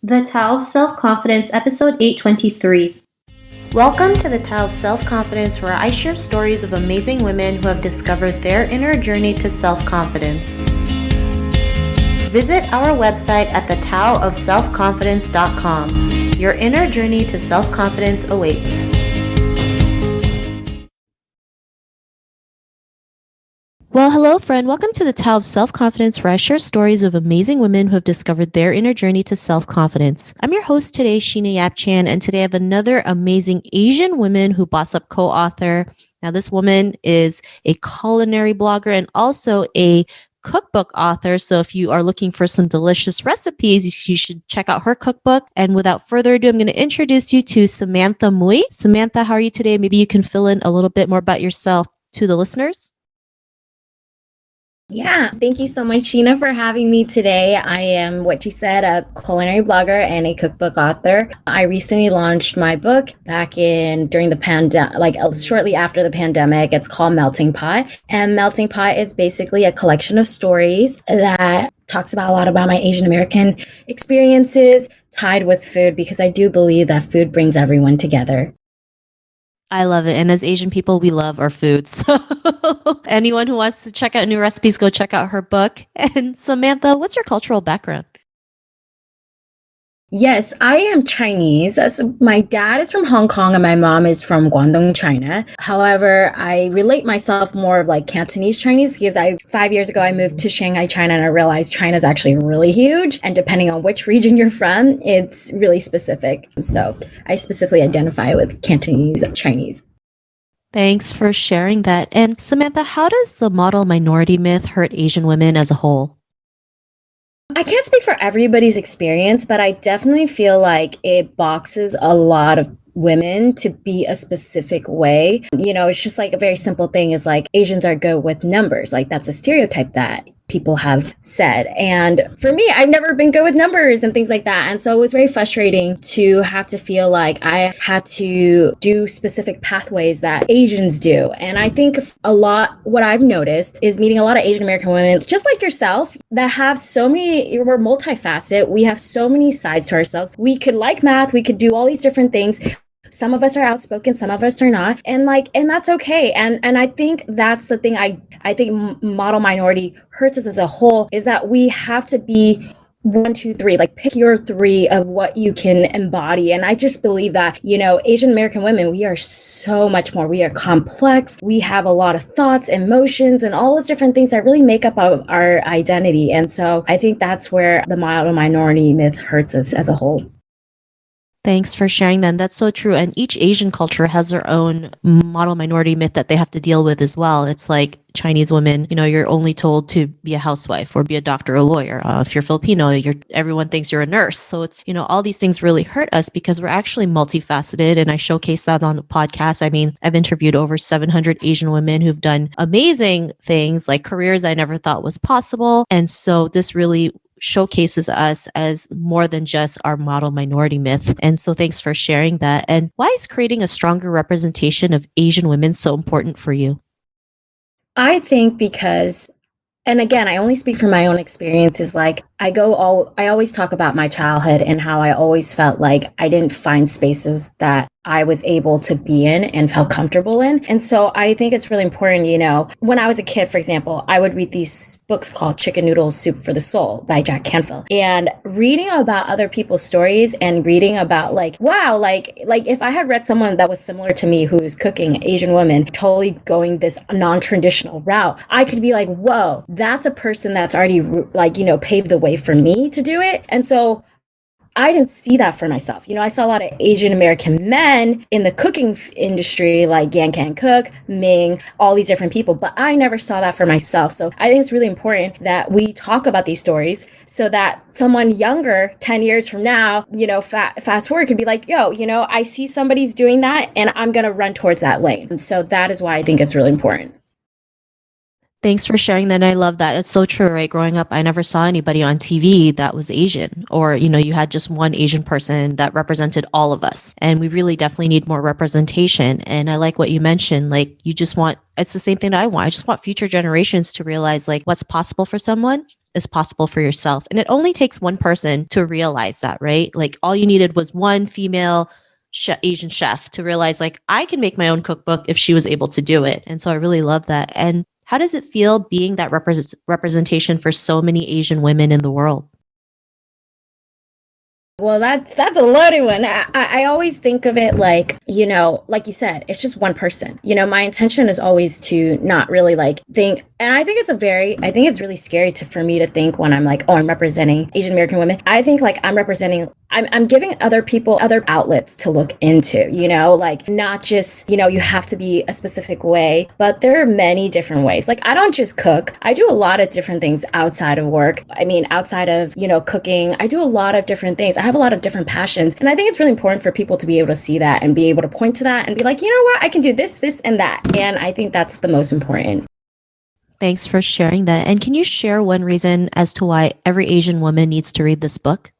The Tao of Self-Confidence, Episode 823. Welcome to the Tao of Self-Confidence, where I share stories of amazing women who have discovered their inner journey to self-confidence. Visit our website at thetaoofselfconfidence.com. Your inner journey to self-confidence awaits. Well, hello, friend. Welcome to the Tao of Self-Confidence, where I share stories of amazing women who have discovered their inner journey to self-confidence. I'm your host today, Sheena Yap Chan, and today I have another amazing Asian woman who Boss Up co-author. Now, this woman is a culinary blogger and also a cookbook author. So if you are looking for some delicious recipes, you should check out her cookbook. And without further ado, I'm going to introduce you to Samantha Mui. Samantha, how are you today? Maybe you can fill in a little bit more about yourself to the listeners. Yeah, thank you so much, Sheena, for having me today. I am what you said, a culinary blogger and a cookbook author. I recently launched my book back during the pandemic, shortly after the pandemic. It's called Melting Pot. And Melting Pot is basically a collection of stories that talks about a lot about my Asian American experiences tied with food, because I do believe that food brings everyone together. I love it. And as Asian people, we love our food. So anyone who wants to check out new recipes, go check out her book. And Samantha, what's your cultural background? Yes, I am Chinese. So my dad is from Hong Kong and my mom is from Guangdong, China. However, I relate myself more of like Cantonese Chinese because 5 years ago I moved to Shanghai, China, and I realized China is actually really huge. And depending on which region you're from, it's really specific. So I specifically identify with Cantonese Chinese. Thanks for sharing that. And Samantha, how does the model minority myth hurt Asian women as a whole? I can't speak for everybody's experience, but I definitely feel like it boxes a lot of women to be a specific way. It's just like a very simple thing is like Asians are good with numbers. Like that's a stereotype that people have said. And for me, I've never been good with numbers and things like that. And so it was very frustrating to have to feel like I had to do specific pathways that Asians do. And I think what I've noticed is meeting a lot of Asian American women, just like yourself, that have we're multifaceted. We have so many sides to ourselves. We could like math. We could do all these different things. Some of us are outspoken, some of us are not. And that's okay. And I think that's the thing I think model minority hurts us as a whole, is that we have to be 1, 2, 3, like pick your 3 of what you can embody. And I just believe that, Asian American women, we are so much more. We are complex. We have a lot of thoughts, emotions, and all those different things that really make up our identity. And so I think that's where the model minority myth hurts us as a whole. Thanks for sharing that. That's so true. And each Asian culture has their own model minority myth that they have to deal with as well. It's like Chinese women, you're only told to be a housewife or be a doctor or a lawyer. If you're Filipino, everyone thinks you're a nurse. So it's, all these things really hurt us because we're actually multifaceted. And I showcase that on the podcast. I mean, I've interviewed over 700 Asian women who've done amazing things, like careers I never thought was possible. And so this really showcases us as more than just our model minority myth. And so thanks for sharing that. And why is creating a stronger representation of Asian women so important for you? I think because, and again, I only speak from my own experiences. Like I always talk about my childhood and how I always felt like I didn't find spaces that I was able to be in and felt comfortable in. And so I think it's really important, when I was a kid, for example, I would read these books called Chicken Noodle Soup for the Soul by Jack Canfield, and reading about other people's stories and reading about wow, if I had read someone that was similar to me, who's cooking, Asian woman, totally going this non-traditional route, I could be like, whoa, that's a person that's already paved the way for me to do it. And so I didn't see that for myself. I saw a lot of Asian American men in the cooking industry, like Yan Can Cook, Ming, all these different people, but I never saw that for myself. So I think it's really important that we talk about these stories so that someone younger, 10 years from now, fast forward, could be like, yo, I see somebody's doing that and I'm going to run towards that lane. So that is why I think it's really important. Thanks for sharing that. I love that. It's so true, right? Growing up, I never saw anybody on TV that was Asian, or, you had just one Asian person that represented all of us. And we really definitely need more representation. And I like what you mentioned, it's the same thing that I want. I just want future generations to realize what's possible for someone as possible for yourself. And it only takes one person to realize that, right? Like all you needed was one female Asian chef to realize like I can make my own cookbook if she was able to do it. And so I really love that. And how does it feel being that representation for so many Asian women in the world? Well, that's a loaded one. I always think of it like, like you said, it's just one person. My intention is always to not really like think, and I think I think it's really scary for me to think when I'm like, oh, I'm representing Asian American women. I think like I'm giving other people other outlets to look into, like not just, you have to be a specific way, but there are many different ways. Like I don't just cook. I do a lot of different things outside of work. I mean, outside of, cooking, I do a lot of different things. I have a lot of different passions. And I think it's really important for people to be able to see that and be able to point to that and be like, you know what, I can do this, and that. And I think that's the most important. Thanks for sharing that. And can you share one reason as to why every Asian woman needs to read this book?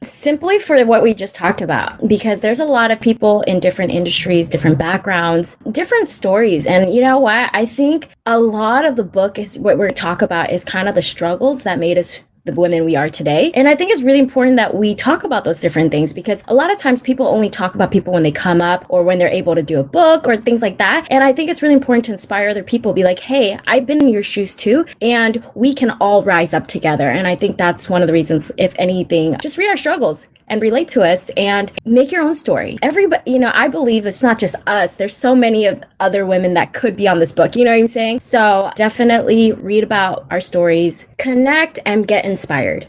Simply for what we just talked about, because there's a lot of people in different industries, different backgrounds, different stories. And you know what? I think a lot of the book is what we're talk about is kind of the struggles that made us the women we are today. And I think it's really important that we talk about those different things, because a lot of times people only talk about people when they come up or when they're able to do a book or things like that. And I think it's really important to inspire other people, be like, hey, I've been in your shoes too, and we can all rise up together. And I think that's one of the reasons, if anything, just read our struggles and relate to us and make your own story. Everybody, I believe it's not just us. There's so many of other women that could be on this book. You know what I'm saying? So definitely read about our stories, connect, and get inspired.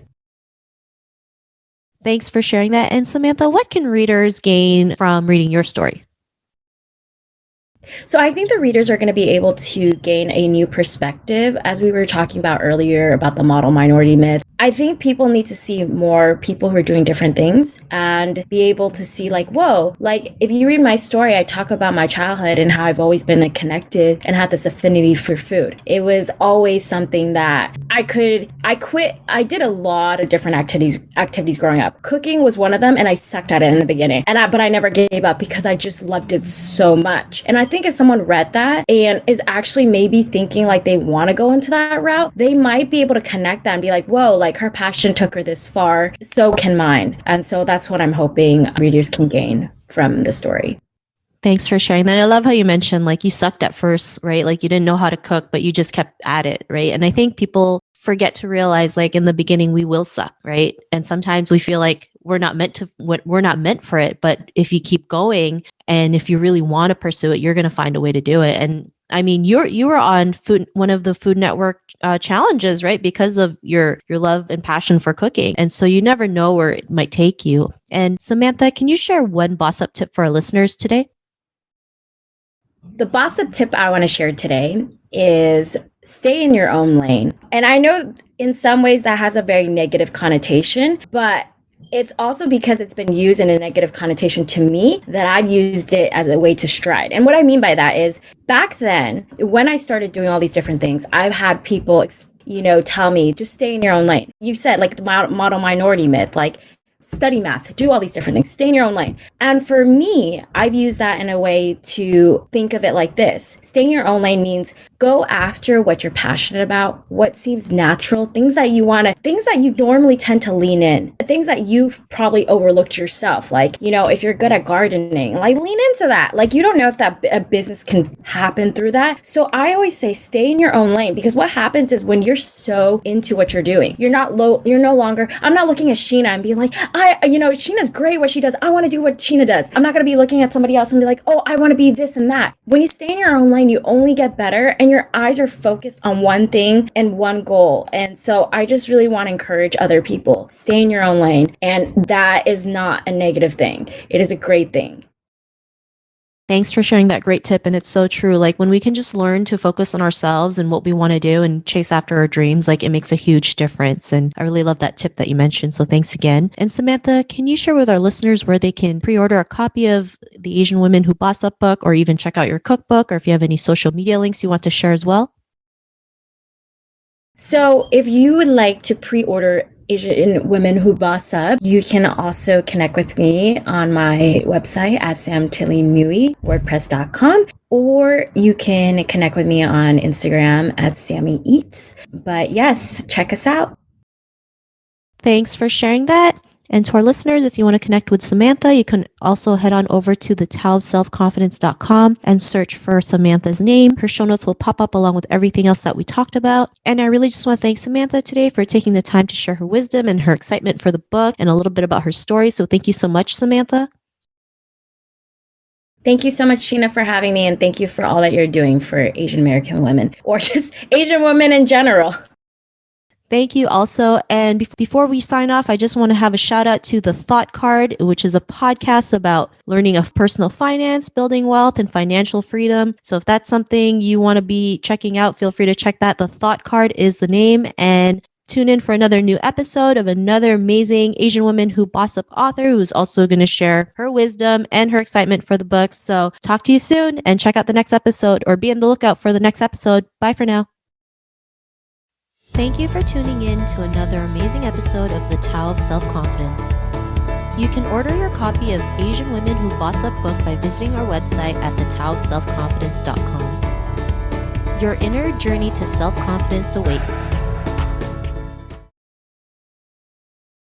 Thanks for sharing that. And Samantha, what can readers gain from reading your story? So I think the readers are going to be able to gain a new perspective, as we were talking about earlier about the model minority myth. I think people need to see more people who are doing different things and be able to see like, whoa, like if you read my story, I talk about my childhood and how I've always been like, connected and had this affinity for food. It was always something that I did a lot of different activities growing up. Cooking was one of them, and I sucked at it in the beginning. But I never gave up because I just loved it so much. And I think if someone read that and is actually maybe thinking like they want to go into that route, they might be able to connect that and be like, whoa, like her passion took her this far, so can mine. And so that's what I'm hoping readers can gain from the story. Thanks for sharing that. I love how you mentioned like you sucked at first, right? Like you didn't know how to cook, but you just kept at it, right? And I think people forget to realize like in the beginning we will suck, right? And sometimes we feel like we're not meant for it, but if you keep going and if you really want to pursue it, you're going to find a way to do it. And I mean, you were on one of the Food Network challenges, right? Because of your love and passion for cooking. And so you never know where it might take you. And Samantha, can you share one boss up tip for our listeners today? The boss up tip I want to share today is stay in your own lane. And I know in some ways that has a very negative connotation, but it's also because it's been used in a negative connotation to me that I've used it as a way to stride. And what I mean by that is back then, when I started doing all these different things, I've had people, tell me, just stay in your own lane. You said like the model minority myth, like study math, do all these different things, stay in your own lane. And for me, I've used that in a way to think of it like this. Stay in your own lane means go after what you're passionate about, what seems natural, things that you normally tend to lean in, things that you've probably overlooked yourself. Like, if you're good at gardening, like lean into that. Like, you don't know if that a business can happen through that. So I always say stay in your own lane, because what happens is when you're so into what you're doing, I'm not looking at Sheena and being like, Sheena's great what she does. I want to do what Sheena does. I'm not going to be looking at somebody else and be like, oh, I want to be this and that. When you stay in your own lane, you only get better and your eyes are focused on one thing and one goal. And so I just really want to encourage other people, stay in your own lane. And that is not a negative thing. It is a great thing. Thanks for sharing that great tip. And it's so true. Like when we can just learn to focus on ourselves and what we want to do and chase after our dreams, like it makes a huge difference. And I really love that tip that you mentioned. So thanks again. And Samantha, can you share with our listeners where they can pre-order a copy of the Asian Women Who Boss Up book, or even check out your cookbook, or if you have any social media links you want to share as well? So if you would like to pre-order Asian women who boss up. You can also connect with me on my website at samtillymui.wordpress.com, or you can connect with me on Instagram at Sammy Eats. But yes, check us out. Thanks for sharing that. And to our listeners, if you want to connect with Samantha, you can also head on over to thetaoofselfconfidence.com and search for Samantha's name. Her show notes will pop up along with everything else that we talked about. And I really just want to thank Samantha today for taking the time to share her wisdom and her excitement for the book and a little bit about her story. So thank you so much, Samantha. Thank you so much, Sheena, for having me. And thank you for all that you're doing for Asian American women, or just Asian women in general. Thank you also. And before we sign off, I just want to have a shout out to The Thought Card, which is a podcast about learning of personal finance, building wealth, and financial freedom. So if that's something you want to be checking out, feel free to check that. The Thought Card is the name. And tune in for another new episode of another amazing Asian woman who boss up author who's also going to share her wisdom and her excitement for the book. So talk to you soon and check out the next episode, or be on the lookout for the next episode. Bye for now. Thank you for tuning in to another amazing episode of The Tao of Self-Confidence. You can order your copy of Asian Women Who Boss Up book by visiting our website at thetaoofselfconfidence.com. Your inner journey to self-confidence awaits.